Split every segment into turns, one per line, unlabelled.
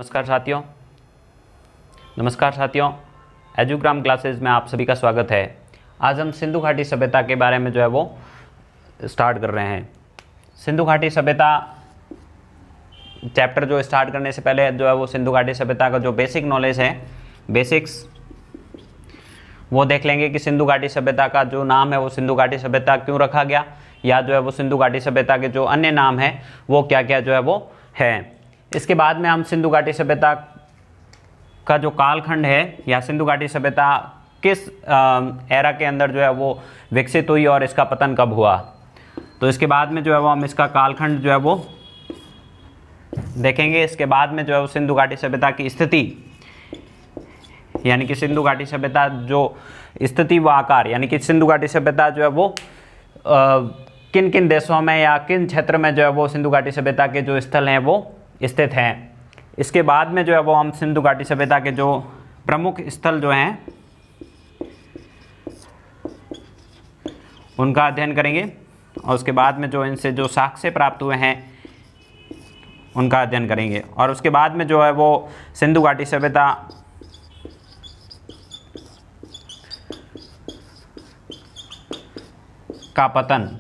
नमस्कार साथियों, एजुग्राम क्लासेस में आप सभी का स्वागत है। आज हम सिंधु घाटी सभ्यता के बारे में जो है वो स्टार्ट कर रहे हैं। सिंधु घाटी सभ्यता चैप्टर जो स्टार्ट करने से पहले जो है वो सिंधु घाटी सभ्यता का जो बेसिक नॉलेज है, बेसिक्स वो देख लेंगे कि सिंधु घाटी सभ्यता का जो नाम है वो सिंधु घाटी सभ्यता क्यों रखा गया, या जो है वो सिंधु घाटी सभ्यता के जो अन्य नाम है वो क्या क्या जो है वो है। इसके बाद में हम सिंधु घाटी सभ्यता का जो कालखंड है या सिंधु घाटी सभ्यता किस एरा के अंदर जो है वो विकसित हुई और इसका पतन कब हुआ, तो इसके बाद में जो है वो हम इसका कालखंड जो है वो देखेंगे। इसके बाद में जो है वो सिंधु घाटी सभ्यता की स्थिति यानी कि सिंधु घाटी सभ्यता जो स्थिति व आकार यानी कि सिंधु घाटी सभ्यता जो है वो किन किन देशों में या किन क्षेत्र में जो है वो सिंधु घाटी सभ्यता के जो स्थल हैं वो स्थित हैं। इसके बाद में जो है वो हम सिंधु घाटी सभ्यता के जो प्रमुख स्थल जो हैं उनका अध्ययन करेंगे, और उसके बाद में जो इनसे जो साक्ष्य प्राप्त हुए हैं उनका अध्ययन करेंगे। और उसके बाद में जो है वो सिंधु घाटी सभ्यता का पतन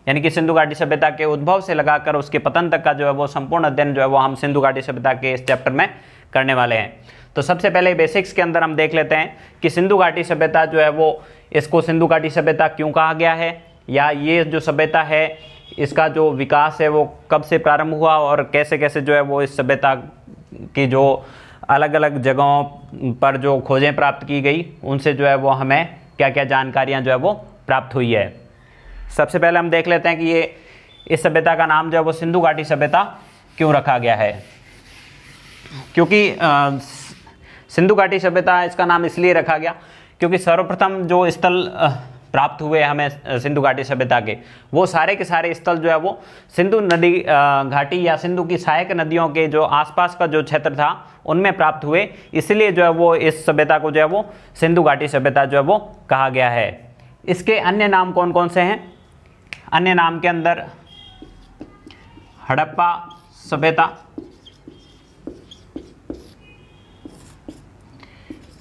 यानी कि सिंधु घाटी सभ्यता के उद्भव से लगाकर उसके पतन तक का जो है वो संपूर्ण अध्ययन जो है वो हम सिंधु घाटी सभ्यता के इस चैप्टर में करने वाले हैं। तो सबसे पहले बेसिक्स के अंदर हम देख लेते हैं कि सिंधु घाटी सभ्यता जो है वो इसको सिंधु घाटी सभ्यता क्यों कहा गया है, या ये जो सभ्यता है इसका जो विकास है वो कब से प्रारंभ हुआ और कैसे कैसे जो है वो इस सभ्यता की जो अलग अलग जगहों पर जो खोजें प्राप्त की गई उनसे जो है वो हमें क्या क्या जानकारियाँ जो है वो प्राप्त हुई है। सबसे पहले हम देख लेते हैं कि ये इस सभ्यता का नाम जो है वो सिंधु घाटी सभ्यता क्यों रखा गया है। क्योंकि सिंधु घाटी सभ्यता इसका नाम इसलिए रखा गया क्योंकि सर्वप्रथम जो स्थल प्राप्त हुए हमें सिंधु घाटी सभ्यता के, वो सारे के सारे स्थल जो है वो सिंधु नदी घाटी या सिंधु की सहायक नदियों के जो आसपास का जो क्षेत्र था उनमें प्राप्त हुए, इसलिए जो है वो इस सभ्यता को जो है वो सिंधु घाटी सभ्यता जो है वो कहा गया है। इसके अन्य नाम कौन कौन से हैं? अन्य नाम के अंदर हड़प्पा सभ्यता,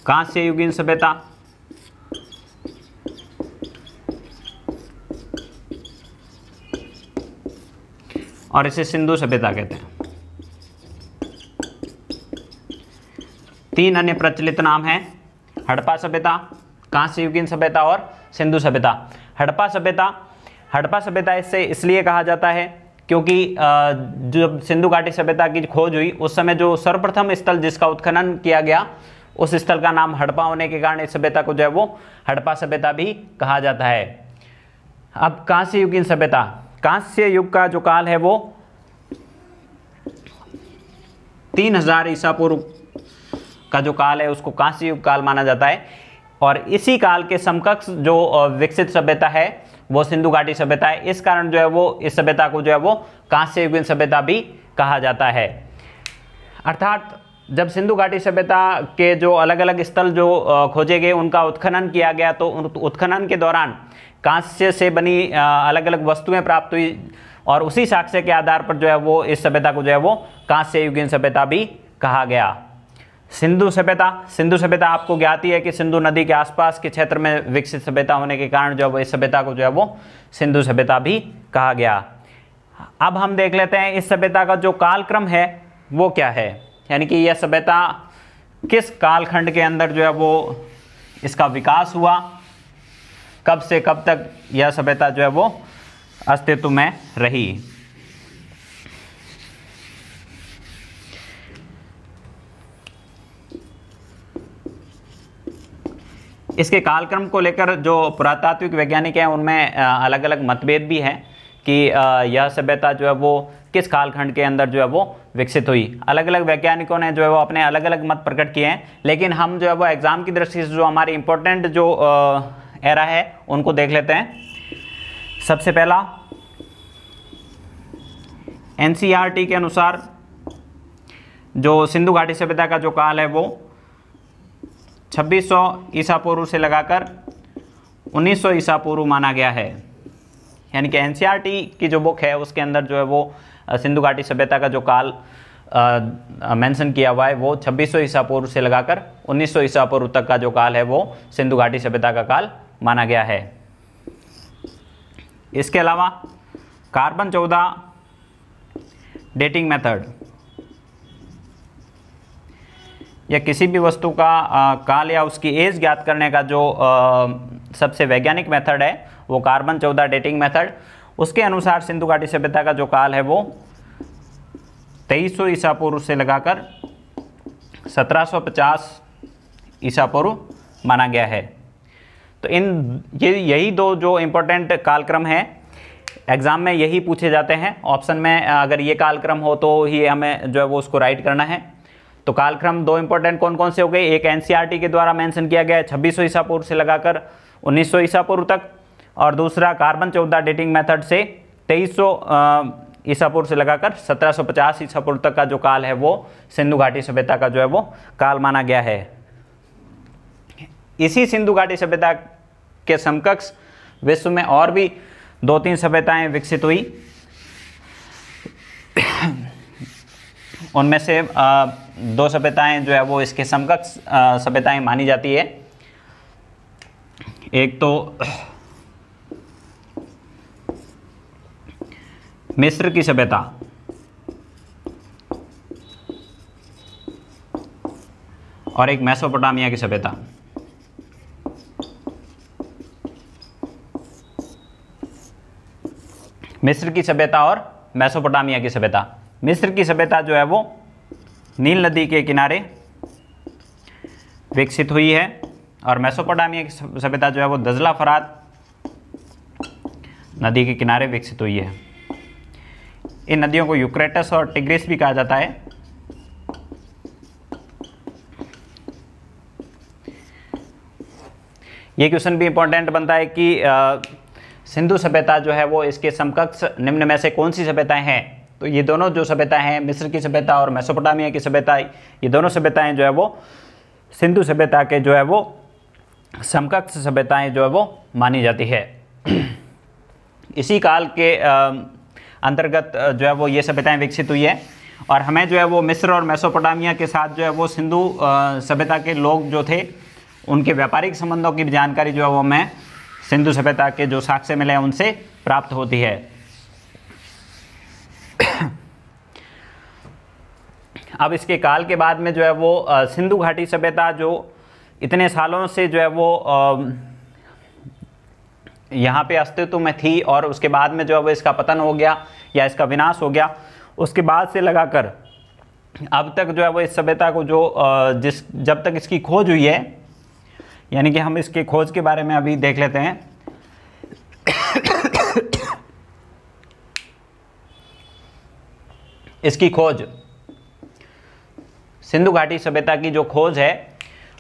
कांस्य युगीन सभ्यता, और इसे सिंधु सभ्यता कहते हैं। तीन अन्य प्रचलित नाम हैं, हड़प्पा सभ्यता, कांस्य युगीन सभ्यता और सिंधु सभ्यता। हड़प्पा सभ्यता इससे इसलिए कहा जाता है क्योंकि जब सिंधु घाटी सभ्यता की खोज हुई उस समय जो सर्वप्रथम स्थल जिसका उत्खनन किया गया उस स्थल का नाम हड़प्पा होने के कारण इस सभ्यता को जो है वो हड़प्पा सभ्यता भी कहा जाता है। अब कांस्य युगीन सभ्यता, कांस्य युग का जो काल है वो 3000 ईसा पूर्व का जो काल है उसको कांस्य युग काल माना जाता है, और इसी काल के समकक्ष जो विकसित सभ्यता है वो सिंधु घाटी सभ्यता है। इस कारण जो है वो इस सभ्यता को जो है वो कांस्य युगीन सभ्यता भी कहा जाता है। अर्थात जब सिंधु घाटी सभ्यता के जो अलग अलग स्थल जो खोजे गए उनका उत्खनन किया गया, तो उत्खनन के दौरान कांस्य से बनी अलग अलग वस्तुएं प्राप्त हुई, और उसी साक्ष्य के आधार पर जो है वो इस सभ्यता को जो है वो कांस्य युगीन सभ्यता भी कहा गया। सिंधु सभ्यता आपको ज्ञात ही है कि सिंधु नदी के आसपास के क्षेत्र में विकसित सभ्यता होने के कारण जो है वो इस सभ्यता को जो है वो सिंधु सभ्यता भी कहा गया। अब हम देख लेते हैं इस सभ्यता का जो कालक्रम है वो क्या है, यानी कि यह सभ्यता किस कालखंड के अंदर जो है वो इसका विकास हुआ, कब से कब तक यह सभ्यता जो है वो अस्तित्व में रही। इसके कालक्रम को लेकर जो पुरातात्विक वैज्ञानिक हैं उनमें अलग अलग मतभेद भी हैं कि यह सभ्यता जो है वो किस कालखंड के अंदर जो है वो विकसित हुई। अलग अलग वैज्ञानिकों ने जो है वो अपने अलग अलग मत प्रकट किए हैं, लेकिन हम जो है वो एग्जाम की दृष्टि से जो हमारी इंपॉर्टेंट जो एरा है उनको देख लेते हैं। सबसे पहला एनसीईआरटी के अनुसार जो सिंधु घाटी सभ्यता का जो काल है वो 2600 ईसा पूर्व से लगाकर 1900 ईसा पूर्व माना गया है। यानी कि एनसीईआरटी की जो बुक है उसके अंदर जो है वो सिंधु घाटी सभ्यता का जो काल मेंशन किया हुआ है वो 2600 ईसा पूर्व से लगाकर 1900 ईसा पूर्व तक का जो काल है वो सिंधु घाटी सभ्यता का काल माना गया है। इसके अलावा कार्बन 14 डेटिंग मेथड, या किसी भी वस्तु का काल या उसकी एज ज्ञात करने का जो सबसे वैज्ञानिक मेथड है वो कार्बन 14 डेटिंग मेथड। उसके अनुसार सिंधु घाटी सभ्यता का जो काल है वो 2300 ईसा पूर्व से लगाकर 1750 ईसा पूर्व माना गया है। तो यही दो जो इम्पोर्टेंट कालक्रम हैं, एग्ज़ाम में यही पूछे जाते हैं। ऑप्शन में अगर ये कालक्रम हो तो ही हमें जो है वो उसको राइट करना है। तो कालक्रम दो इंपॉर्टेंट कौन कौन से हो गए, एक एनसीईआरटी के द्वारा मेंशन किया गया है 2600 ईसा पूर्व से लगाकर 1900 ईसा पूर्व तक, और दूसरा कार्बन 14 डेटिंग मेथड से 2300 ईसा पूर्व से लगाकर 1750 ईसा पूर्व तक का जो काल है वो सिंधु घाटी सभ्यता का जो है वो काल माना गया है। इसी सिंधु घाटी सभ्यता के समकक्ष विश्व में और भी 2-3 सभ्यताएं विकसित हुई। उनमें से 2 सभ्यताएं जो है वो इसके समकक्ष सभ्यताएं मानी जाती है। एक तो मिस्र की सभ्यता, और एक मेसोपोटामिया की सभ्यता। मिस्र की सभ्यता और मेसोपोटामिया की सभ्यता। मिस्र की सभ्यता जो है वो नील नदी के किनारे विकसित हुई है, और मेसोपोटामिया की सभ्यता जो है वो दजला फरात नदी के किनारे विकसित हुई है। इन नदियों को यूक्रेटस और टिग्रिस भी कहा जाता है। ये क्वेश्चन भी इंपॉर्टेंट बनता है कि सिंधु सभ्यता जो है वो इसके समकक्ष निम्न में से कौन सी सभ्यताएं हैं। तो ये दोनों जो सभ्यताएं हैं, मिस्र की सभ्यता और मेसोपोटामिया की सभ्यता, ये दोनों सभ्यताएं जो है वो सिंधु सभ्यता के जो है वो समकक्ष सभ्यताएं जो है वो मानी जाती है। इसी काल के अंतर्गत जो है वो ये सभ्यताएं विकसित हुई है, और हमें जो है वो मिस्र और मेसोपोटामिया के साथ जो है वो सिंधु सभ्यता के लोग जो थे उनके व्यापारिक संबंधों की जानकारी जो है वो हमें सिंधु सभ्यता के जो साक्ष्य मिले हैं उनसे प्राप्त होती है। अब इसके काल के बाद में जो है वो सिंधु घाटी सभ्यता जो इतने सालों से जो है वो यहाँ पे अस्तित्व में थी, और उसके बाद में जो है वो इसका पतन हो गया या इसका विनाश हो गया, उसके बाद से लगाकर अब तक जो है वो इस सभ्यता को जो जब तक इसकी खोज हुई है, यानी कि हम इसके खोज के बारे में अभी देख लेते हैं। इसकी खोज, सिंधु घाटी सभ्यता की जो खोज है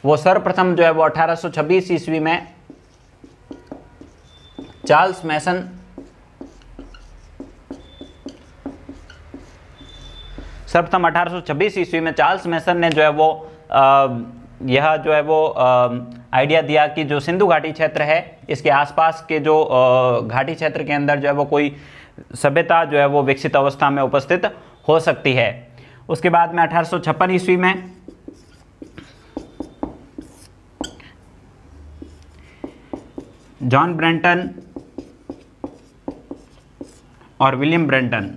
वो सर्वप्रथम जो है वो 1826 ईस्वी में चार्ल्स मैसन सर्वप्रथम 1826 ईस्वी में चार्ल्स मैसन ने जो है वो यह जो है वो आइडिया दिया कि जो सिंधु घाटी क्षेत्र है इसके आसपास के जो घाटी क्षेत्र के अंदर जो है वो कोई सभ्यता जो है वो विकसित अवस्था में उपस्थित हो सकती है। उसके बाद में 1856 ईस्वी में जॉन ब्रेंटन और विलियम ब्रेंटन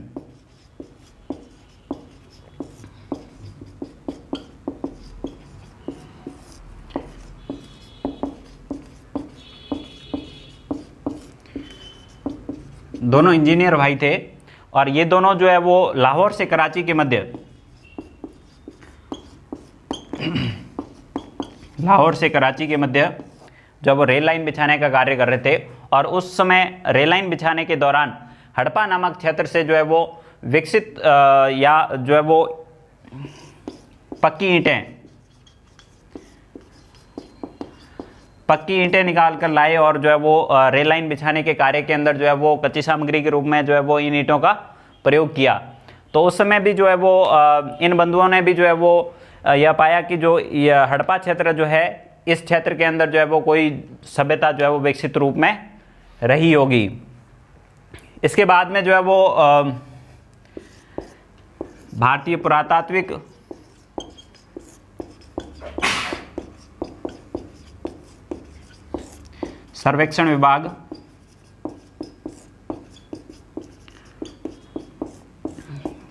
दोनों इंजीनियर भाई थे, और ये दोनों जो है वो लाहौर से कराची के मध्य जब वो रेल लाइन बिछाने का कार्य कर रहे थे, और उस समय रेल लाइन बिछाने के दौरान हड़प्पा नामक क्षेत्र से जो है वो विकसित या जो है वो पक्की ईंटें निकाल कर लाए, और जो है वो रेल लाइन बिछाने के कार्य के अंदर जो है वो कच्ची सामग्री के रूप में जो है वो इन ईंटों का प्रयोग किया। तो उस समय भी जो है वो इन बंधुओं ने भी जो है वो यह पाया कि जो यह हड़प्पा क्षेत्र जो है, इस क्षेत्र के अंदर जो है वो कोई सभ्यता जो है वो विकसित रूप में रही होगी। इसके बाद में जो है वो भारतीय पुरातात्विक सर्वेक्षण विभाग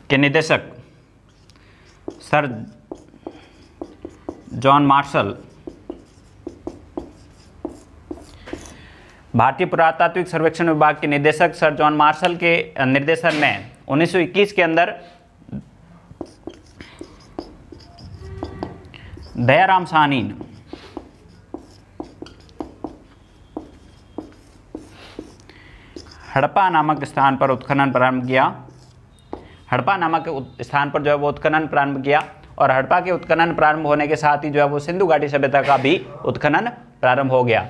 के निदेशक सर जॉन मार्शल, भारतीय पुरातात्विक सर्वेक्षण विभाग के निदेशक सर जॉन मार्शल के निर्देशन में 1921 के अंदर दयाराम साहनी हड़प्पा नामक स्थान पर उत्खनन प्रारंभ किया। हड़प्पा नामक स्थान पर जो है वो उत्खनन प्रारंभ किया और हड़प्पा के उत्खनन प्रारंभ होने के साथ ही जो है वो सिंधु घाटी सभ्यता का भी उत्खनन प्रारंभ हो गया।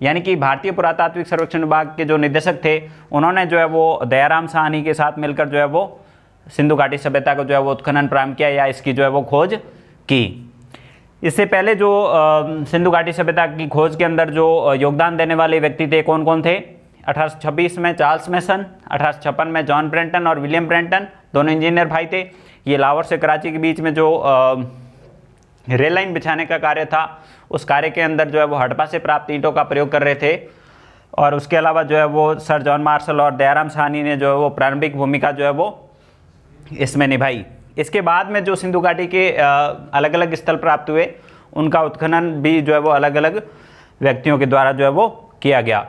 यानी कि भारतीय पुरातात्विक सर्वेक्षण विभाग के जो निदेशक थे उन्होंने जो है वो दयाराम साहनी के साथ मिलकर जो है वो सिंधु घाटी सभ्यता को जो है वो उत्खनन प्रारंभ किया या इसकी जो है वो खोज की। इससे पहले जो सिंधु घाटी सभ्यता की खोज के अंदर जो योगदान देने वाले व्यक्ति थे कौन कौन थे? 1826 में चार्ल्स मेसन, 1856 में जॉन ब्रेंटन और विलियम ब्रेंटन, दोनों इंजीनियर भाई थे। ये लाहौर से कराची के बीच में जो रेल लाइन बिछाने का कार्य था उस कार्य के अंदर जो है वो हड़प्पा से प्राप्त ईंटों का प्रयोग कर रहे थे। और उसके अलावा जो है वो सर जॉन मार्शल और दयाराम साहनी ने जो है वो प्रारंभिक भूमिका जो है वो इसमें निभाई। इसके बाद में जो सिंधु घाटी के अलग अलग स्थल प्राप्त हुए उनका उत्खनन भी जो है वो अलग अलग व्यक्तियों के द्वारा जो है वो किया गया।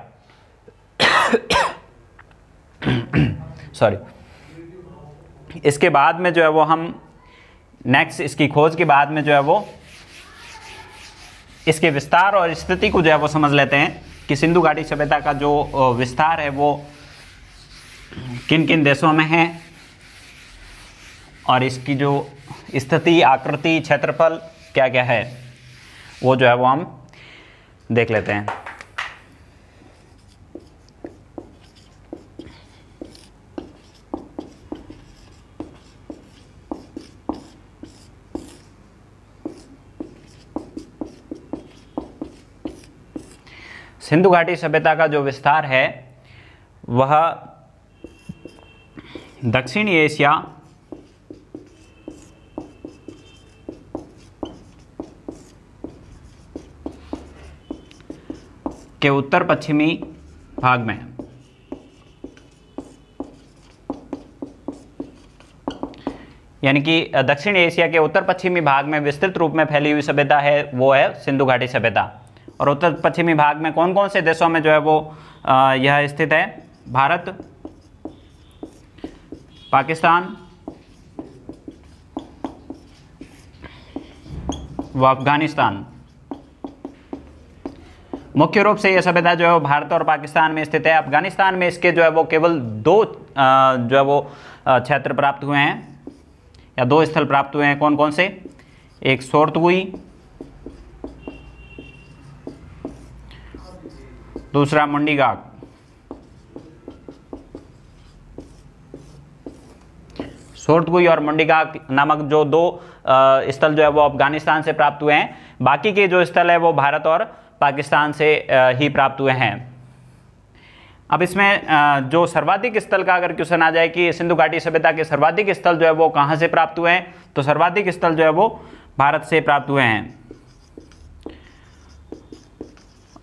सॉरी। इसके बाद में जो है वो हम नेक्स्ट इसकी खोज के बाद में जो है वो इसके विस्तार और स्थिति को जो है वो समझ लेते हैं कि सिंधु घाटी सभ्यता का जो विस्तार है वो किन किन देशों में है और इसकी जो स्थिति, आकृति, क्षेत्रफल क्या क्या है वो जो है वो हम देख लेते हैं। सिंधु घाटी सभ्यता का जो विस्तार है वह दक्षिणी एशिया के उत्तर पश्चिमी भाग में यानी कि दक्षिण एशिया के उत्तर पश्चिमी भाग में विस्तृत रूप में फैली हुई सभ्यता है वो है सिंधु घाटी सभ्यता। और उत्तर पश्चिमी भाग में कौन कौन से देशों में जो है वो यह स्थित है? भारत, पाकिस्तान व अफगानिस्तान। मुख्य रूप से यह सभ्यता जो है वो भारत और पाकिस्तान में स्थित है। अफगानिस्तान में इसके जो है वो केवल दो जो है वो क्षेत्र प्राप्त हुए हैं या दो स्थल प्राप्त हुए हैं। कौन कौन से? एक सोर्तगुई, दूसरा मुंडीगाग। सोर्तगुई और मुंडीगाग नामक जो दो स्थल जो है वो अफगानिस्तान से प्राप्त हुए हैं। बाकी के जो स्थल है वो भारत और पाकिस्तान से ही प्राप्त हुए हैं। अब इसमें जो सर्वाधिक स्थल का अगर क्वेश्चन आ जाए कि सिंधु घाटी सभ्यता के सर्वाधिक स्थल जो है वो कहाँ से प्राप्त हुए हैं, तो सर्वाधिक स्थल जो है वो भारत से प्राप्त हुए हैं।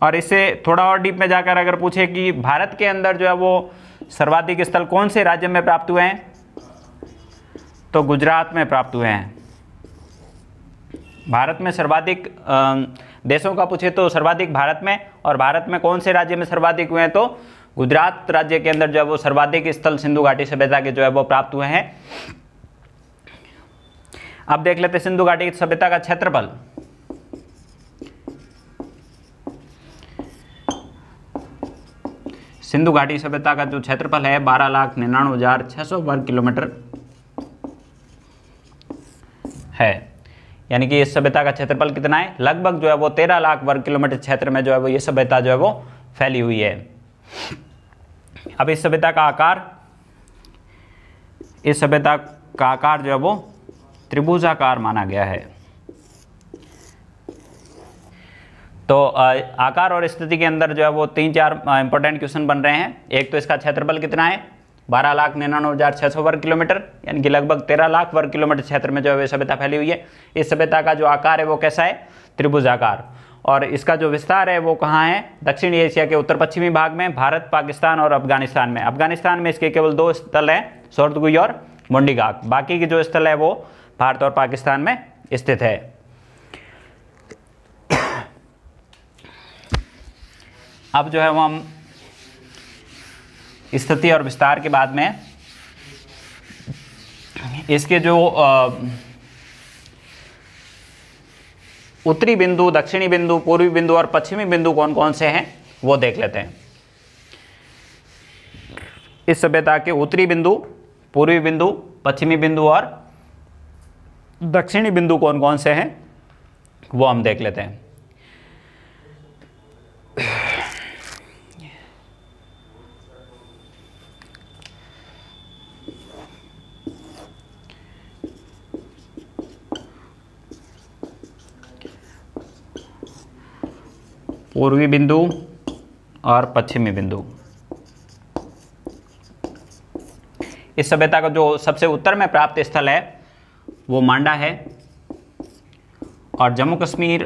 और इससे थोड़ा और डीप में जाकर अगर पूछे कि भारत के अंदर जो है वो सर्वाधिक स्थल कौन से राज्य में प्राप्त हुए हैं, तो गुजरात में प्राप्त हुए हैं। भारत में सर्वाधिक देशों का पूछे तो सर्वाधिक भारत में, और भारत में कौन से राज्य में सर्वाधिक हुए हैं, तो गुजरात राज्य के अंदर जो है वो सर्वाधिक स्थल सिंधु घाटी सभ्यता के जो है वो प्राप्त हुए हैं। अब देख लेते हैं सिंधु घाटी सभ्यता का क्षेत्रफल। सिंधु घाटी सभ्यता का जो क्षेत्रफल है 12,99,600 वर्ग किलोमीटर है। यानी कि इस सभ्यता का क्षेत्रफल कितना है? लगभग जो है वो 13 लाख वर्ग किलोमीटर क्षेत्र में जो है वो ये सभ्यता जो है वो फैली हुई है। अब इस सभ्यता का आकार, इस सभ्यता का आकार जो है वो त्रिभुजाकार माना गया है। तो आकार और स्थिति के अंदर जो है वो 3-4 इंपॉर्टेंट क्वेश्चन बन रहे हैं। एक तो इसका क्षेत्रफल कितना है, 12,99,600 वर्ग किलोमीटर, यानी कि लगभग 13 लाख वर्ग किलोमीटर क्षेत्र में जो है सभ्यता फैली हुई है। इस सभ्यता का जो आकार है वो कैसा है, त्रिभुजाकार, और इसका जो विस्तार है वो कहाँ है, दक्षिणी एशिया के उत्तर पश्चिमी भाग में, भारत, पाकिस्तान और अफगानिस्तान में। अफगानिस्तान में इसके केवल 2 स्थल हैं, सोर्दगुई और मुंडीगाक, बाकी के जो स्थल है वो भारत और पाकिस्तान में स्थित है। अब जो है वो हम स्थिति और विस्तार के बाद में इसके जो उत्तरी बिंदु, दक्षिणी बिंदु, पूर्वी बिंदु और पश्चिमी बिंदु कौन कौन से हैं वो देख लेते हैं। इस सभ्यता के उत्तरी बिंदु, पूर्वी बिंदु, पश्चिमी बिंदु और दक्षिणी बिंदु कौन कौन से हैं वो हम देख लेते हैं। पूर्वी बिंदु और पश्चिमी बिंदु। इस सभ्यता का जो सबसे उत्तर में प्राप्त स्थल है वो मांडा है और जम्मू कश्मीर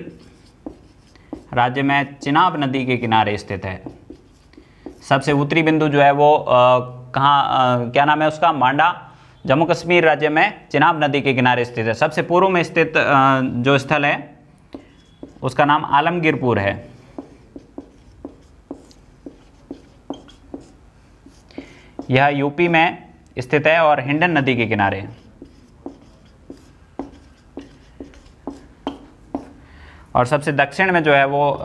राज्य में चिनाब नदी के किनारे स्थित है। सबसे उत्तरी बिंदु जो है वो कहाँ, क्या नाम है उसका, मांडा, जम्मू कश्मीर राज्य में चिनाब नदी के किनारे स्थित है। सबसे पूर्व में स्थित जो स्थल है उसका नाम आलमगीरपुर है। यह यूपी में स्थित है और हिंडन नदी के किनारे। और सबसे दक्षिण में जो है वो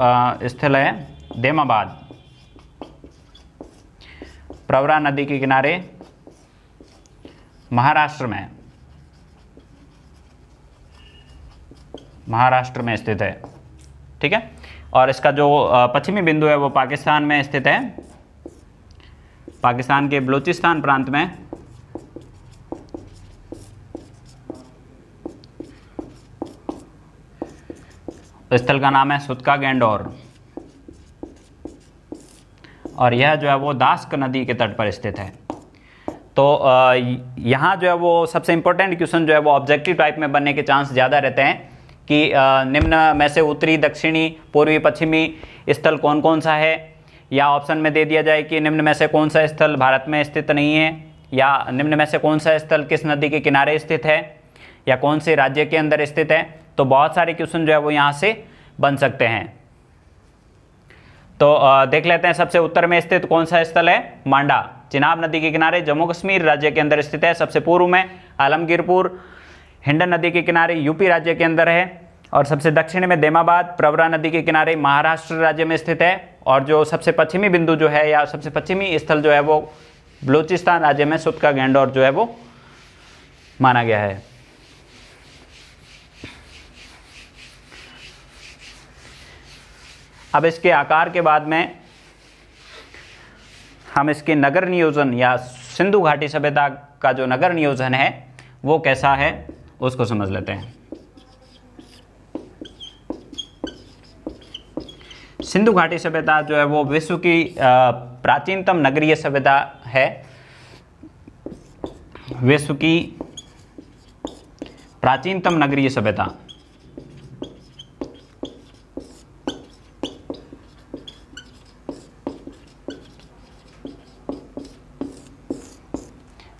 स्थल है देमाबाद, प्रवरा नदी के किनारे, महाराष्ट्र में स्थित है। ठीक है, और इसका जो पश्चिमी बिंदु है वो पाकिस्तान में स्थित है, पाकिस्तान के बलूचिस्तान प्रांत में। स्थल का नाम है सुतका गैंडोर और यह जो है वो दास्क नदी के तट पर स्थित है। तो यहाँ जो है वो सबसे इम्पोर्टेंट क्वेश्चन जो है वो ऑब्जेक्टिव टाइप में बनने के चांस ज़्यादा रहते हैं कि निम्न में से उत्तरी, दक्षिणी, पूर्वी, पश्चिमी स्थल कौन कौन सा है, या ऑप्शन में दे दिया जाए कि निम्न में से कौन सा स्थल भारत में स्थित नहीं है, या निम्न में से कौन सा स्थल किस नदी के किनारे स्थित है, या कौन से राज्य के अंदर स्थित है। तो बहुत सारे क्वेश्चन जो है वो यहाँ से बन सकते हैं। तो देख लेते हैं। सबसे उत्तर में स्थित कौन सा स्थल है, मांडा, चिनाब नदी के किनारे, जम्मू कश्मीर राज्य के अंदर स्थित है। सबसे पूर्व में आलमगीरपुर, हिंडन नदी के किनारे, यूपी राज्य के अंदर है। और सबसे दक्षिण में देमाबाद, प्रवरा नदी के किनारे, महाराष्ट्र राज्य में स्थित है। और जो सबसे पश्चिमी बिंदु जो है या सबसे पश्चिमी स्थल जो है वो बलूचिस्तान राज्य में सुतका गैंडोर जो है वो माना गया है। अब इसके आकार के बाद में हम इसके नगर नियोजन या सिंधु घाटी सभ्यता का जो नगर नियोजन है वो कैसा है उसको समझ लेते हैं। सिंधु घाटी सभ्यता जो है वो विश्व की प्राचीनतम नगरीय सभ्यता है। विश्व की प्राचीनतम नगरीय सभ्यता।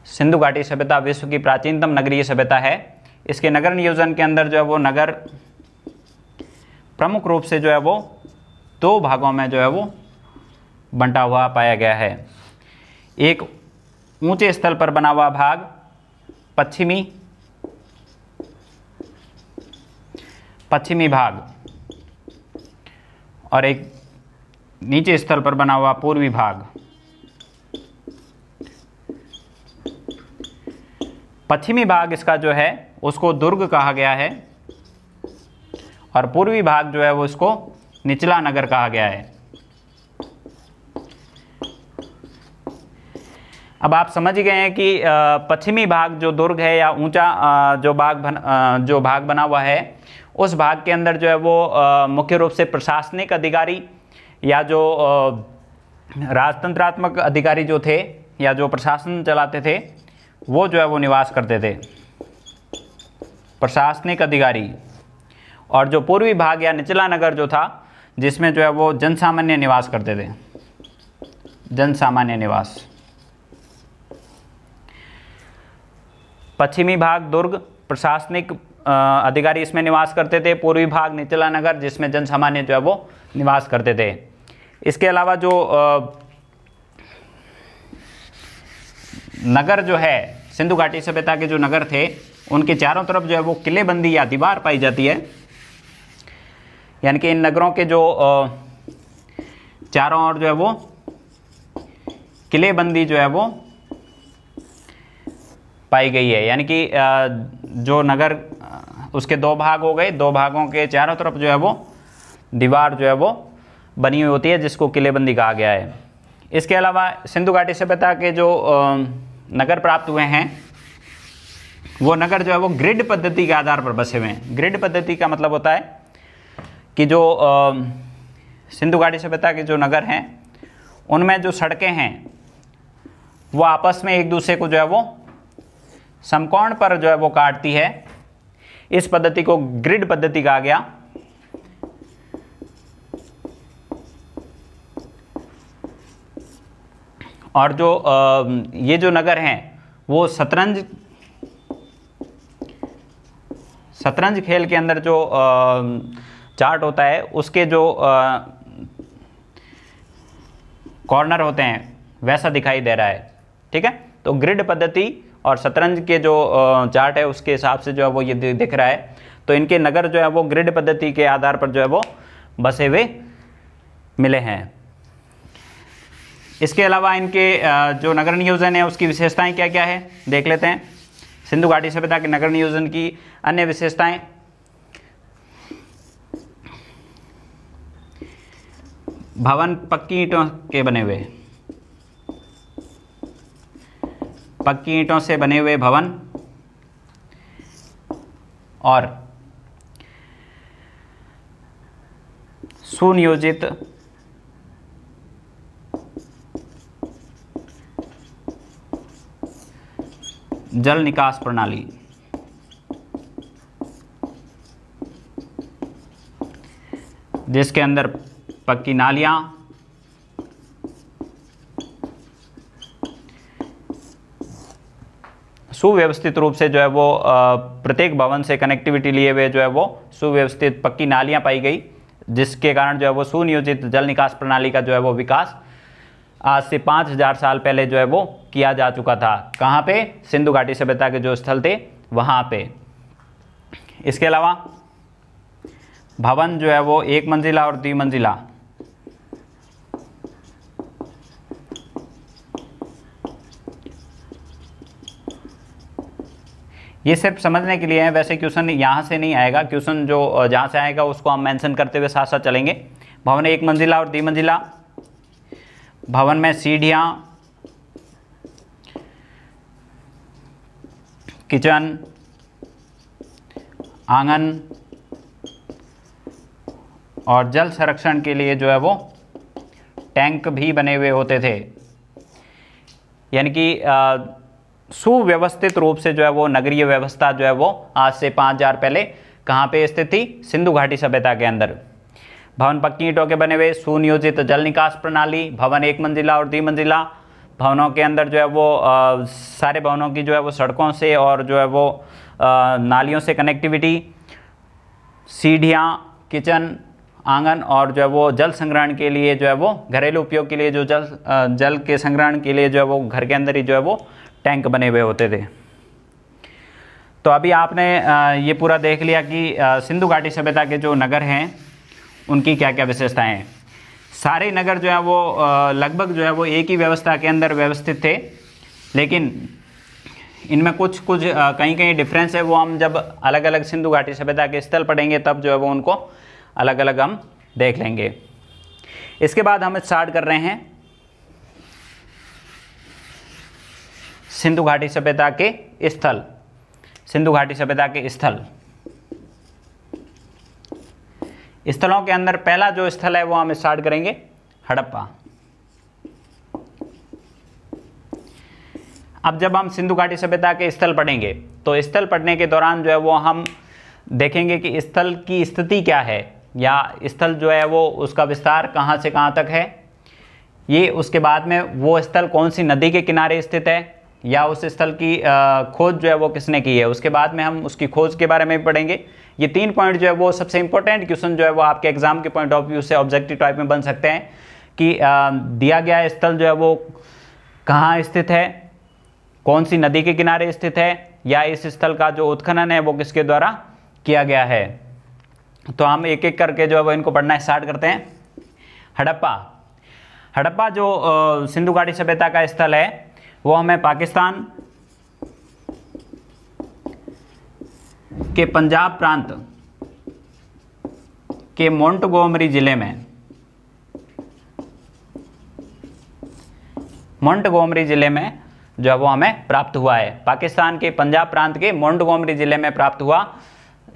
सिंधु घाटी सभ्यता विश्व की प्राचीनतम नगरीय सभ्यता है। इसके नगर नियोजन के अंदर जो है वो नगर प्रमुख रूप से जो है वो 2 भागों में जो है वो बंटा हुआ पाया गया है। एक ऊंचे स्थल पर बना हुआ भाग पश्चिमी भाग और एक नीचे स्थल पर बना हुआ पूर्वी भाग। पश्चिमी भाग इसका जो है उसको दुर्ग कहा गया है और पूर्वी भाग जो है वो इसको निचला नगर कहा गया है। अब आप समझ गए हैं कि पश्चिमी भाग जो दुर्ग है या ऊंचा जो भाग बना हुआ है उस भाग के अंदर जो है वो मुख्य रूप से प्रशासनिक अधिकारी या जो राजतंत्रात्मक अधिकारी जो थे या जो प्रशासन चलाते थे वो जो है वो निवास करते थे, प्रशासनिक अधिकारी। और जो पूर्वी भाग या निचला नगर जो था, जिसमें जो है वो जनसामान्य निवास करते थे, जनसामान्य निवास। पश्चिमी भाग दुर्ग, प्रशासनिक अधिकारी इसमें निवास करते थे। पूर्वी भाग निचला नगर, जिसमें जनसामान्य जो है वो निवास करते थे। इसके अलावा जो नगर जो है, सिंधु घाटी सभ्यता के जो नगर थे, उनके चारों तरफ जो है वो किलेबंदी या दीवार पाई जाती है। यानी कि इन नगरों के जो चारों ओर जो है वो किलेबंदी जो है वो पाई गई है। यानी कि जो नगर, उसके दो भाग हो गए, दो भागों के चारों तरफ जो है वो दीवार जो है वो बनी हुई होती है, जिसको किलेबंदी कहा गया है। इसके अलावा सिंधु घाटी सभ्यता के जो नगर प्राप्त हुए हैं, वो नगर जो है वो ग्रिड पद्धति के आधार पर बसे हुए हैं। ग्रिड पद्धति का मतलब होता है कि जो सिंधु घाटी सभ्यता के जो नगर हैं, उनमें जो सड़कें हैं वो आपस में एक दूसरे को जो है वो समकोण पर जो है वो काटती है। इस पद्धति को ग्रिड पद्धति कहा गया। और जो ये जो नगर हैं वो शतरंज खेल के अंदर जो चार्ट होता है, उसके जो कॉर्नर होते हैं वैसा दिखाई दे रहा है। ठीक है, तो ग्रिड पद्धति और शतरंज के जो चार्ट है उसके हिसाब से जो है वो ये दिख रहा है। तो इनके नगर जो है वो ग्रिड पद्धति के आधार पर जो है वो बसे हुए मिले हैं। इसके अलावा इनके जो नगर नियोजन है उसकी विशेषताएं क्या क्या है देख लेते हैं। सिंधु घाटी सभ्यता के नगर नियोजन की अन्य विशेषताएं, भवन पक्की ईंटों के बने हुए, पक्की ईंटों से बने हुए भवन, और सुनियोजित जल निकास प्रणाली। जिसके अंदर पक्की नालियां, सुव्यवस्थित रूप से जो है वो प्रत्येक भवन से कनेक्टिविटी लिए हुए जो है वो सुव्यवस्थित पक्की नालियां पाई गई, जिसके कारण जो है वो सुनियोजित जल निकास प्रणाली का जो है वो विकास आज से 5000 साल पहले जो है वो किया जा चुका था। कहाँ पे? सिंधु घाटी सभ्यता के जो स्थल थे वहाँ पे। इसके अलावा भवन जो है वो एक मंजिला और द्विमंजिला, ये सिर्फ समझने के लिए है, वैसे क्वेश्चन यहाँ से नहीं आएगा। क्वेश्चन जो जहाँ से आएगा उसको हम मेंशन करते हुए साथ साथ चलेंगे। भवन एक मंजिला और द्विमंजिला, भवन में सीढ़ियाँ, किचन, आंगन और जल संरक्षण के लिए जो है वो टैंक भी बने हुए होते थे। यानी कि सुव्यवस्थित रूप से जो है वो नगरीय व्यवस्था जो है वो आज से 5000 पहले कहाँ पे स्थित थी? सिंधु घाटी सभ्यता के अंदर। भवन पक्की ईंटों के बने हुए, सुनियोजित जल निकास प्रणाली, भवन एक मंजिला और द्विमंजिला, भवनों के अंदर जो है वो सारे भवनों की जो है वो सड़कों से और जो है वो नालियों से कनेक्टिविटी, सीढ़ियाँ, किचन, आंगन और जो है वो जल संग्रहण के लिए जो है वो घरेलू उपयोग के लिए जो जल के संग्रहण के लिए जो है वो घर के अंदर ही जो है वो टैंक बने हुए होते थे। तो अभी आपने ये पूरा देख लिया कि सिंधु घाटी सभ्यता के जो नगर हैं उनकी क्या क्या विशेषताएं हैं। सारे नगर जो है वो लगभग जो है वो एक ही व्यवस्था के अंदर व्यवस्थित थे, लेकिन इनमें कुछ कहीं कहीं डिफरेंस है। वो हम जब अलग अलग सिंधु घाटी सभ्यता के स्थल पढ़ेंगे तब जो है वो उनको अलग अलग हम देख लेंगे। इसके बाद हम स्टार्ट कर रहे हैं सिंधु घाटी सभ्यता के स्थल। सिंधु घाटी सभ्यता के स्थलों के अंदर पहला जो स्थल है वो हम स्टार्ट करेंगे हड़प्पा। अब जब हम सिंधु घाटी सभ्यता के स्थल पढ़ेंगे तो स्थल पढ़ने के दौरान जो है वो हम देखेंगे कि स्थल की स्थिति क्या है, या स्थल जो है वो उसका विस्तार कहाँ से कहाँ तक है, ये उसके बाद में वो स्थल कौन सी नदी के किनारे स्थित है, या उस स्थल की खोज जो है वो किसने की है, उसके बाद में हम उसकी खोज के बारे में भी पढ़ेंगे। ये 3 पॉइंट जो है वो सबसे इंपॉर्टेंट क्वेश्चन जो है वो आपके एग्जाम के पॉइंट ऑफ व्यू से ऑब्जेक्टिव टाइप में बन सकते हैं कि दिया गया स्थल जो है वो कहाँ स्थित है, कौन सी नदी के किनारे स्थित है, या इस स्थल का जो उत्खनन है वो किसके द्वारा किया गया है। तो हम एक एक करके जो है वो इनको पढ़ना स्टार्ट करते हैं। हड़प्पा। हड़प्पा जो सिंधु घाटी सभ्यता का स्थल है वो हमें पाकिस्तान के पंजाब प्रांत के मोंटगोमरी जिले में, मोंटगोमरी जिले में जो है वो हमें प्राप्त हुआ है। पाकिस्तान के पंजाब प्रांत के मोंटगोमरी जिले में प्राप्त हुआ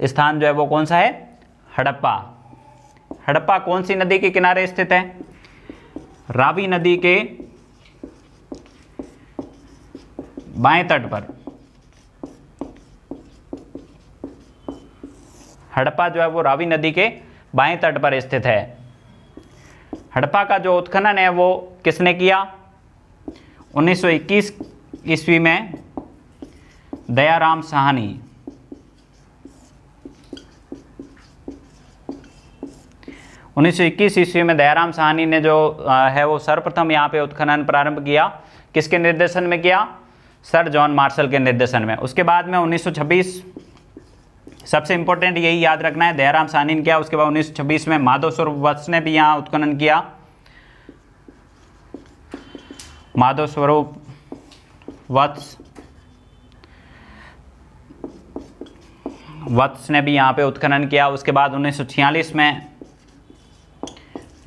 स्थान जो है वो कौन सा है, हड़प्पा। हड़प्पा कौन सी नदी के किनारे स्थित है, रावी नदी के बाएं तट पर। हड़प्पा जो है वो रावी नदी के बाएं तट पर स्थित है। हड़प्पा का जो उत्खनन है वो किसने किया, 1921 ईस्वी में दयाराम साहनी। 1921 ईस्वी में दयाराम साहनी ने जो है वो सर्वप्रथम यहाँ पे उत्खनन प्रारंभ किया। किसके निर्देशन में किया, सर जॉन मार्शल के निर्देशन में। उसके बाद में 1926, सबसे इंपॉर्टेंट यही याद रखना है, दयाराम साहनी ने किया। उसके बाद 1926 में माधव स्वरूप वत्स ने भी यहाँ उत्खनन किया। माधव स्वरूप वत्स ने भी यहाँ पे उत्खनन किया। उसके बाद 1946 में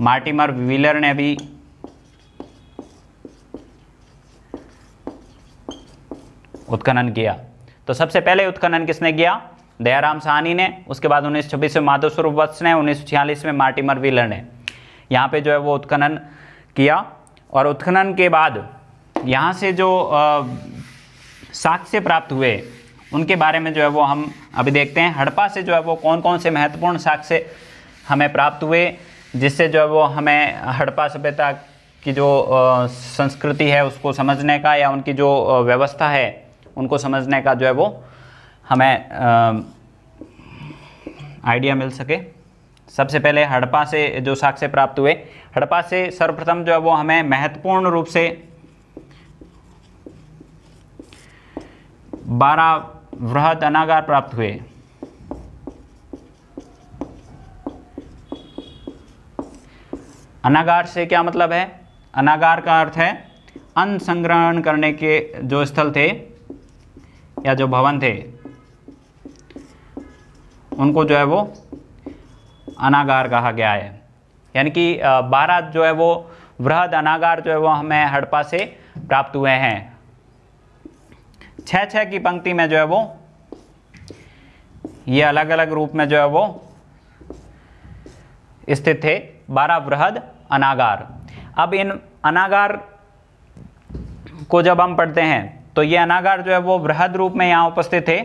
मार्टिमर व्हीलर ने भी उत्खनन किया। तो सबसे पहले उत्खनन किसने किया, दयाराम साहनी ने। उसके बाद 1926 में माधव स्वरूप वत्स ने, 1946 में मार्टिमर व्हीलर ने यहाँ पे जो है वो उत्खनन किया। और उत्खनन के बाद यहाँ से जो साक्ष्य प्राप्त हुए उनके बारे में जो है वो हम अभी देखते हैं। हड़प्पा से जो है वो कौन कौन से महत्वपूर्ण साक्ष्य हमें प्राप्त हुए, जिससे जो है वो हमें हड़प्पा सभ्यता की जो संस्कृति है उसको समझने का, या उनकी जो व्यवस्था है उनको समझने का जो है वो हमें आइडिया मिल सके। सबसे पहले हड़प्पा से जो साक्ष्य प्राप्त हुए, हड़प्पा से सर्वप्रथम जो है वो हमें महत्वपूर्ण रूप से 12 वृहद अनागार प्राप्त हुए। अनागार से क्या मतलब है, अनागार का अर्थ है अन्न संग्रहण करने के जो स्थल थे या जो भवन थे उनको जो है वो अनागार कहा गया है। यानी कि 12 जो है वो वृहद अनागार जो है वो हमें हड़प्पा से प्राप्त हुए हैं। 6-6 की पंक्ति में जो है वो ये अलग अलग रूप में जो है वो स्थित थे 12 वृहद अनागार। अब इन अनागार को जब हम पढ़ते हैं तो ये अनागार जो है वो वृहद रूप में यहाँ उपस्थित थे।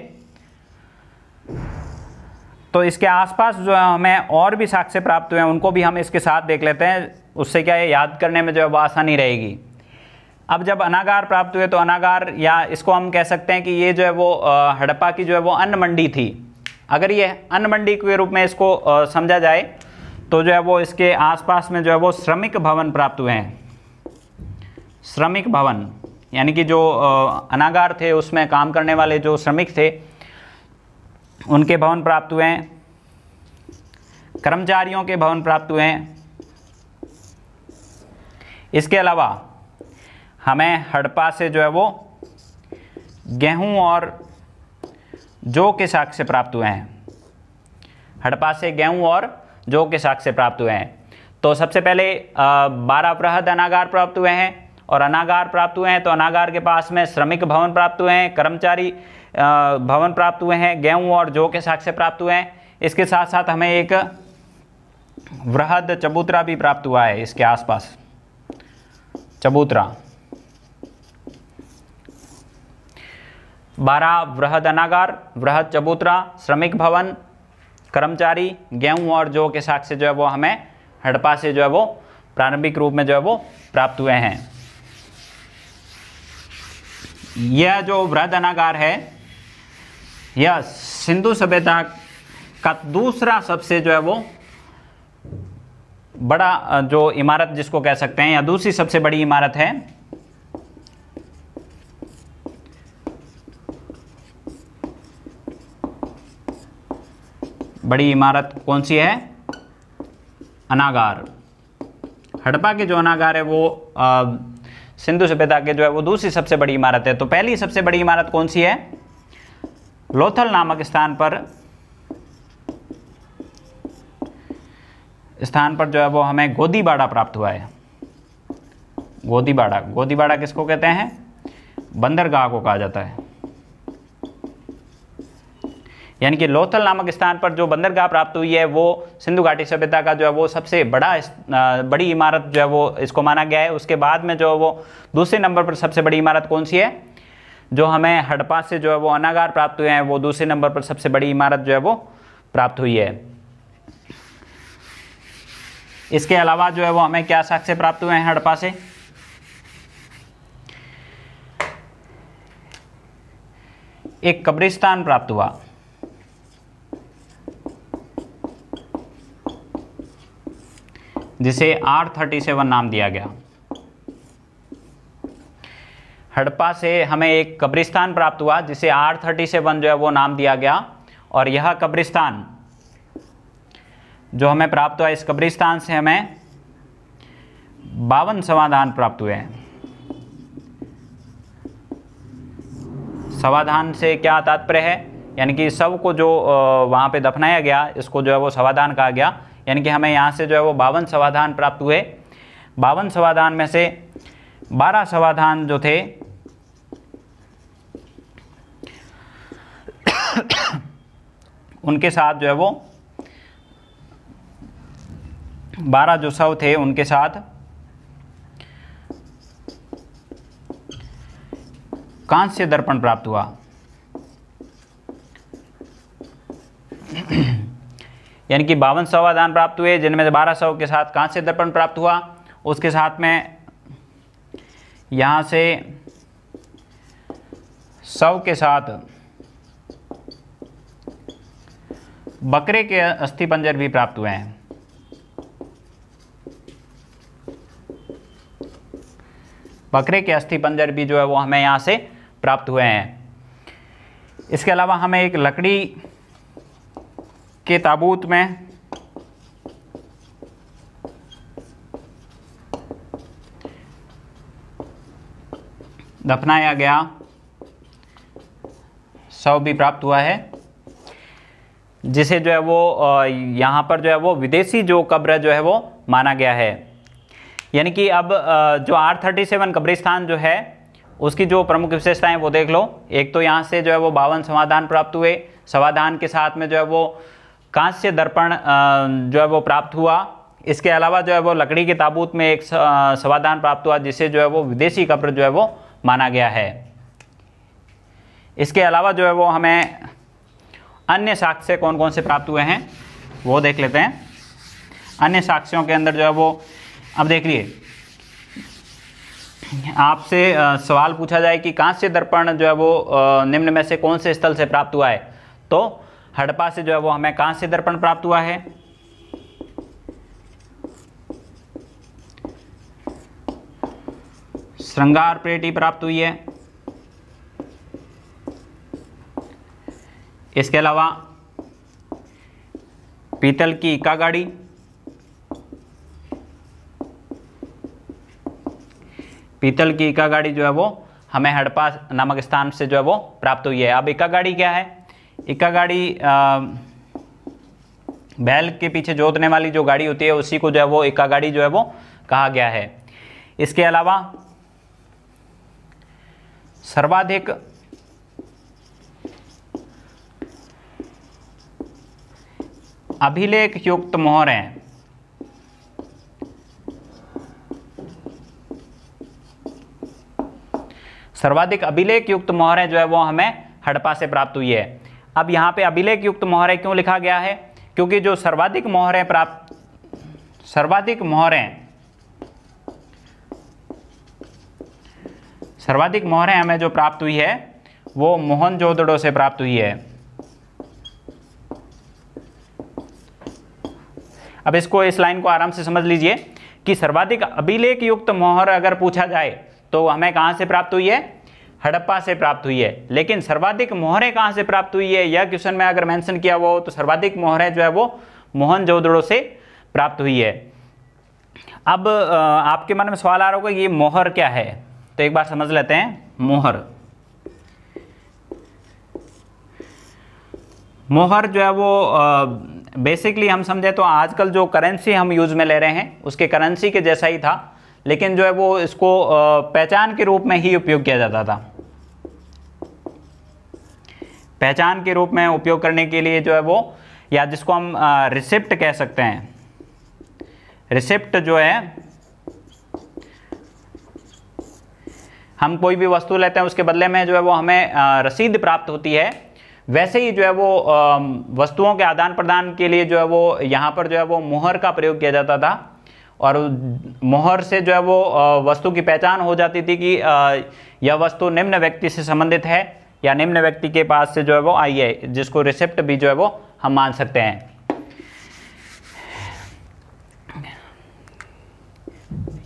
तो इसके आसपास जो है हमें और भी साक्ष्य प्राप्त हुए हैं, उनको भी हम इसके साथ देख लेते हैं। उससे क्या है, याद करने में जो है वो आसानी रहेगी। अब जब अनागार प्राप्त हुए तो अनागार, या इसको हम कह सकते हैं कि ये जो है वो हड़प्पा की जो है वो अन्न मंडी थी। अगर ये अन्न मंडी के रूप में इसको समझा जाए तो जो है वो इसके आसपास में जो है वो श्रमिक भवन प्राप्त हुए हैं। श्रमिक भवन यानी कि जो अनागार थे उसमें काम करने वाले जो श्रमिक थे उनके भवन प्राप्त हुए हैं। कर्मचारियों के भवन प्राप्त हुए हैं। इसके अलावा हमें हड़प्पा से जो है वो गेहूं और जौ के साक्ष्य प्राप्त हुए हैं। हड़प्पा से गेहूं और जौ के साक्ष्य प्राप्त हुए हैं। तो सबसे पहले 12 वृहद अनागार प्राप्त हुए हैं, और अनागार प्राप्त हुए हैं तो अनागार के पास में श्रमिक भवन प्राप्त हुए हैं, कर्मचारी भवन प्राप्त हुए हैं, गेहूं और जौ के साक्ष्य प्राप्त हुए हैं। इसके साथ साथ हमें एक वृहद चबूतरा भी प्राप्त हुआ है इसके आसपास, चबूतरा। 12 वृहद अनागार, वृहद चबूतरा, श्रमिक भवन, कर्मचारी, गेहूं और जौ के साक्ष्य जो है वो हमें हड़प्पा से जो है वो प्रारंभिक रूप में जो है वो प्राप्त हुए हैं। यह जो वृहद अनागार है यह सिंधु सभ्यता का दूसरा सबसे जो है वो बड़ा जो इमारत जिसको कह सकते हैं, या दूसरी सबसे बड़ी इमारत है। बड़ी इमारत कौन सी है? अनागार। हड़प्पा के जो अनागार है वो सिंधु सभ्यता के जो है वो दूसरी सबसे बड़ी इमारत है। तो पहली सबसे बड़ी इमारत कौन सी है? लोथल नामक स्थान पर जो है वो हमें गोदीबाड़ा प्राप्त हुआ है। गोदीबाड़ा किसको कहते हैं? बंदरगाह को कहा जाता है। यानी कि लोथल नामक स्थान पर जो बंदरगाह प्राप्त हुई है वो सिंधु घाटी सभ्यता का जो है वो सबसे बड़ी इमारत जो है वो इसको माना गया है। उसके बाद में जो है वो दूसरे नंबर पर सबसे बड़ी इमारत कौन सी है? जो हमें हड़प्पा से जो है वो अनागार प्राप्त हुए हैं, वो दूसरे नंबर पर सबसे बड़ी इमारत जो है वो प्राप्त हुई है। इसके अलावा जो है वो हमें क्या साक्ष्य प्राप्त हुए हैं हड़प्पा से? एक कब्रिस्तान प्राप्त हुआ। जिसे R37 नाम दिया गया। हड़प्पा से हमें एक कब्रिस्तान प्राप्त हुआ जिसे R37 जो है वो नाम दिया गया। और यह कब्रिस्तान जो हमें प्राप्त हुआ, इस कब्रिस्तान से हमें 52 समाधान प्राप्त हुए हैं। समाधान से क्या तात्पर्य है? यानी कि शव को जो वहाँ पे दफनाया गया, इसको जो है वो समाधान कहा गया। यानी कि हमें यहाँ से जो है वो 52 समाधान प्राप्त हुए। 52 समाधान में से 12 समाधान जो थे उनके साथ जो है वो 12 जो शव थे उनके साथ कांस्य दर्पण प्राप्त हुआ। यानी कि 52 समाधान प्राप्त हुए जिनमें से 12 शव के साथ कांस्य दर्पण प्राप्त हुआ। उसके साथ में यहाँ से शव के साथ बकरे के अस्थिपंजर भी प्राप्त हुए हैं। बकरे के अस्थिपंजर भी जो है वो हमें यहाँ से प्राप्त हुए हैं। इसके अलावा हमें एक लकड़ी के ताबूत में दफनाया गया शव भी प्राप्त हुआ है, जिसे जो है वो यहाँ पर जो है वो विदेशी जो कब्र जो है वो माना गया है। यानी कि अब जो R37 कब्रिस्तान जो है उसकी जो प्रमुख विशेषताएं वो देख लो। एक तो यहाँ से जो है वो 52 समाधान प्राप्त हुए। समाधान के साथ में जो है वो कांस्य दर्पण जो है वो प्राप्त हुआ। इसके अलावा जो है वो लकड़ी के ताबूत में एक समाधान प्राप्त हुआ जिसे जो है वो विदेशी कब्र जो है वो माना गया है। इसके अलावा जो है वो हमें अन्य साक्ष्य कौन कौन से प्राप्त हुए हैं वो देख लेते हैं। अन्य साक्ष्यों के अंदर जो है वो अब देख लिए, आपसे सवाल पूछा जाए कि कांस्य दर्पण जो है वो निम्न में से कौन से स्थल से प्राप्त हुआ है, तो हड़प्पा से जो है वो हमें कांस्य दर्पण प्राप्त हुआ है। श्रृंगार पेटी प्राप्त हुई है। इसके अलावा पीतल की इक्का गाड़ी, पीतल की इक्का गाड़ी जो है वो हमें हड़प्पा नामक स्थान से जो है वो प्राप्त हुई है। अब इक्का गाड़ी क्या है? इक्का गाड़ी बैल के पीछे जोतने वाली जो गाड़ी होती है उसी को जो है वो इक्का गाड़ी जो है वो कहा गया है। इसके अलावा सर्वाधिक अभिलेख युक्त मोहरें सर्वाधिक अभिलेख युक्त मोहरें जो है वो हमें हड़प्पा से प्राप्त हुई है। अब यहाँ पे अभिलेख युक्त मोहरें क्यों लिखा गया है? क्योंकि जो सर्वाधिक मोहरें हमें जो प्राप्त हुई है वो मोहनजोदड़ो से प्राप्त हुई है। अब इसको, इस लाइन को आराम से समझ लीजिए कि सर्वाधिक अभिलेख युक्त मोहर अगर पूछा जाए तो हमें कहां से प्राप्त हुई है? हड़प्पा से प्राप्त हुई है। लेकिन सर्वाधिक मोहरें कहां से प्राप्त हुई है, यह क्वेश्चन में अगर मेंशन किया हुआ हो तो सर्वाधिक मोहरें जो है वो मोहनजोदड़ो से प्राप्त हुई है। अब आपके मन में सवाल आ रहा होगा कि ये मोहर क्या है, तो एक बार समझ लेते हैं। मोहर जो है वो बेसिकली हम समझे तो आजकल जो करेंसी हम यूज में ले रहे हैं उसके करेंसी के जैसा ही था, लेकिन जो है वो इसको पहचान के रूप में ही उपयोग किया जाता था। पहचान के रूप में उपयोग करने के लिए जो है वो, या जिसको हम रिसिप्ट कह सकते हैं, रिसिप्ट जो है, हम कोई भी वस्तु लेते हैं उसके बदले में जो है वो हमें रसीद प्राप्त होती है, वैसे ही जो है वो वस्तुओं के आदान प्रदान के लिए जो है वो यहाँ पर जो है वो मोहर का प्रयोग किया जाता था। और मोहर से जो है वो वस्तु की पहचान हो जाती थी कि यह वस्तु निम्न व्यक्ति से संबंधित है या निम्न व्यक्ति के पास से जो है वो आई है, जिसको रिसिप्ट भी जो है वो हम मान सकते हैं।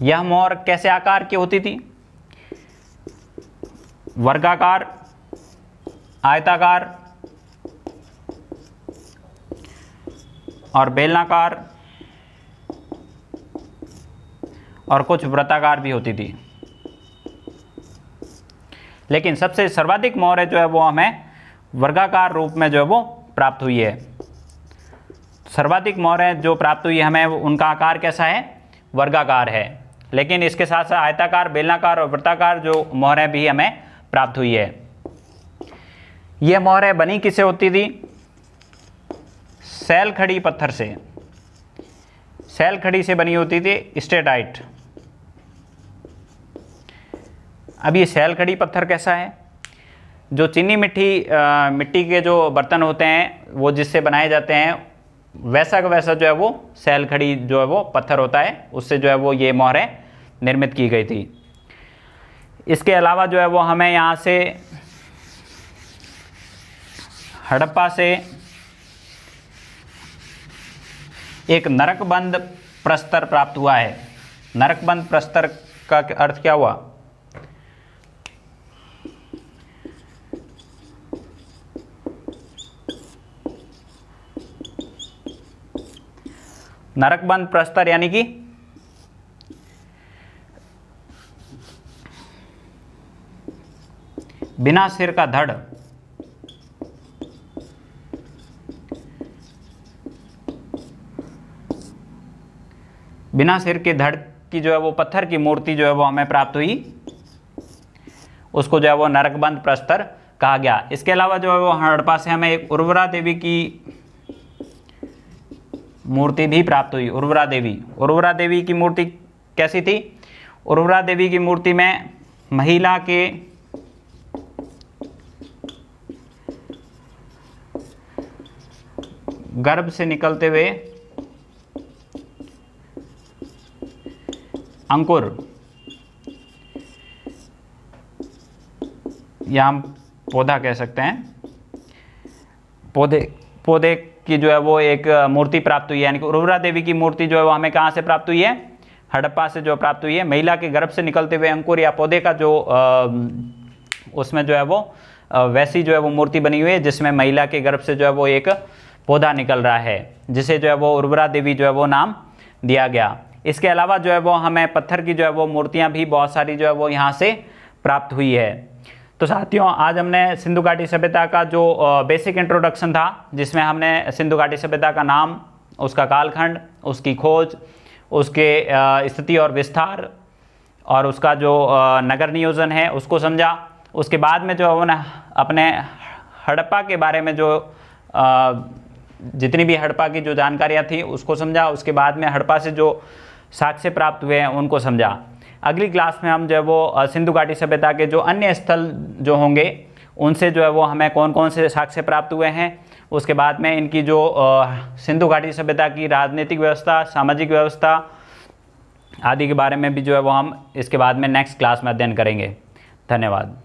यह मोहर कैसे आकार की होती थी? वर्गाकार, आयताकार और बेलनाकार और कुछ वृत्ताकार भी होती थी। लेकिन सबसे सर्वाधिक मोहरें जो है वो हमें वर्गाकार रूप में जो है वो प्राप्त हुई है। सर्वाधिक मोहरें जो प्राप्त हुई है हमें, उनका आकार कैसा है? वर्गाकार है। लेकिन इसके साथ साथ आयताकार, बेलनाकार और वृत्ताकार जो मोहरें भी हमें प्राप्त हुई है। ये मोहरें बनी किससे होती थी? सैल खड़ी पत्थर से, सैल खड़ी से बनी होती थी, स्टेटाइट। अब ये सैल खड़ी पत्थर कैसा है? जो चीनी मिट्टी के जो बर्तन होते हैं वो जिससे बनाए जाते हैं, वैसा का वैसा जो है वो सैल खड़ी जो है वो पत्थर होता है, उससे जो है वो ये मोहरें निर्मित की गई थी। इसके अलावा जो है वो हमें यहाँ से हड़प्पा से एक नरकबंद प्रस्तर प्राप्त हुआ है। नरकबंद प्रस्तर का अर्थ क्या हुआ? नरकबंद प्रस्तर यानी कि बिना सिर का धड़। बिना सिर के धड़ की जो है वो पत्थर की मूर्ति जो है वो हमें प्राप्त हुई, उसको जो है वो नरकबंद प्रस्तर कहा गया। इसके अलावा जो है वो हड़प्पा से हमें एक उर्वरा देवी की मूर्ति भी प्राप्त हुई। उर्वरा देवी की मूर्ति कैसी थी? उर्वरा देवी की मूर्ति में महिला के गर्भ से निकलते हुए अंकुर, या हम पौधा कह सकते हैं, पौधे की जो है वो एक मूर्ति प्राप्त हुई है। यानी कि उर्वरा देवी की मूर्ति जो है वो हमें कहाँ से प्राप्त हुई है? हड़प्पा से जो प्राप्त हुई है। महिला के गर्भ से निकलते हुए अंकुर या पौधे का जो उसमें जो है वो वैसी जो है वो मूर्ति बनी हुई है, जिसमें महिला के गर्भ से जो है वो एक पौधा निकल रहा है, जिसे जो है वो उर्वरा देवी जो है वो नाम दिया गया। इसके अलावा जो है वो हमें पत्थर की जो है वो मूर्तियाँ भी बहुत सारी जो है वो यहाँ से प्राप्त हुई है। तो साथियों, आज हमने सिंधु घाटी सभ्यता का जो बेसिक इंट्रोडक्शन था, जिसमें हमने सिंधु घाटी सभ्यता का नाम, उसका कालखंड, उसकी खोज, उसके स्थिति और विस्तार और उसका जो नगर नियोजन है उसको समझा। उसके बाद में जो है वो अपने हड़प्पा के बारे में जो जितनी भी हड़प्पा की जो जानकारियाँ थी उसको समझा। उसके बाद में हड़प्पा से जो साक्ष्य प्राप्त हुए हैं उनको समझा। अगली क्लास में हम जो है वो सिंधु घाटी सभ्यता के जो अन्य स्थल जो होंगे उनसे जो है वो हमें कौन कौन से साक्ष्य प्राप्त हुए हैं। उसके बाद में इनकी जो सिंधु घाटी सभ्यता की राजनीतिक व्यवस्था, सामाजिक व्यवस्था आदि के बारे में भी जो है वो हम इसके बाद में नेक्स्ट क्लास में अध्ययन करेंगे। धन्यवाद।